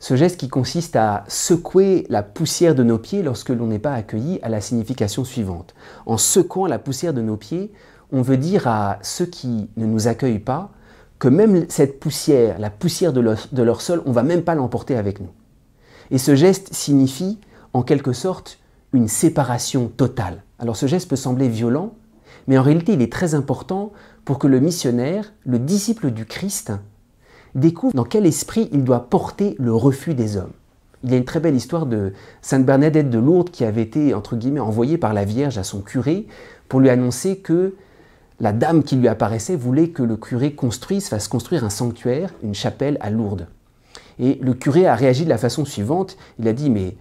Ce geste qui consiste à secouer la poussière de nos pieds lorsque l'on n'est pas accueilli a la signification suivante. En secouant la poussière de nos pieds, on veut dire à ceux qui ne nous accueillent pas que même cette poussière, la poussière de leur sol, on ne va même pas l'emporter avec nous. Et ce geste signifie en quelque sorte une séparation totale. Alors ce geste peut sembler violent, mais en réalité il est très important pour que le missionnaire, le disciple du Christ, découvre dans quel esprit il doit porter le refus des hommes. Il y a une très belle histoire de Sainte Bernadette de Lourdes qui avait été, entre guillemets, envoyée par la Vierge à son curé pour lui annoncer que la dame qui lui apparaissait voulait que le curé fasse construire un sanctuaire, une chapelle à Lourdes. Et le curé a réagi de la façon suivante, il a dit « mais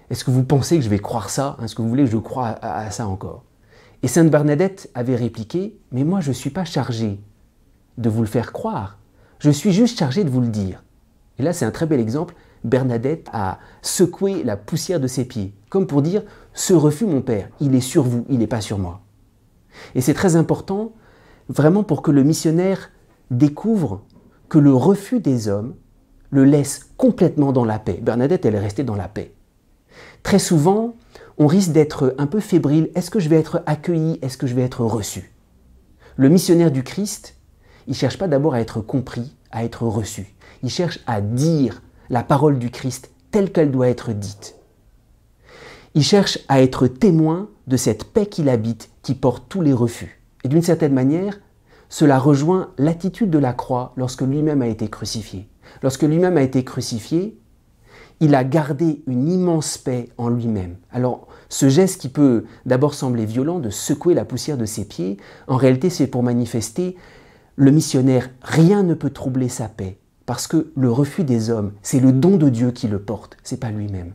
est-ce que vous pensez que je vais croire ça? Est-ce que vous voulez que je croie à ça encore ?» Et Sainte Bernadette avait répliqué « mais moi je ne suis pas chargée de vous le faire croire, je suis juste chargée de vous le dire. » Et là c'est un très bel exemple, Bernadette a secoué la poussière de ses pieds, comme pour dire « ce refus mon père, il est sur vous, il n'est pas sur moi. » Et c'est très important, vraiment pour que le missionnaire découvre que le refus des hommes le laisse complètement dans la paix. Bernadette, elle est restée dans la paix. Très souvent, on risque d'être un peu fébrile. Est-ce que je vais être accueilli? Est-ce que je vais être reçu? Le missionnaire du Christ, il ne cherche pas d'abord à être compris, à être reçu. Il cherche à dire la parole du Christ telle qu'elle doit être dite. Il cherche à être témoin de cette paix qu'il habite, qui porte tous les refus. Et d'une certaine manière, cela rejoint l'attitude de la croix lorsque lui-même a été crucifié. Lorsque lui-même a été crucifié, il a gardé une immense paix en lui-même. Alors, ce geste qui peut d'abord sembler violent, de secouer la poussière de ses pieds, en réalité c'est pour manifester le missionnaire, rien ne peut troubler sa paix, parce que le refus des hommes, c'est le don de Dieu qui le porte, c'est pas lui-même.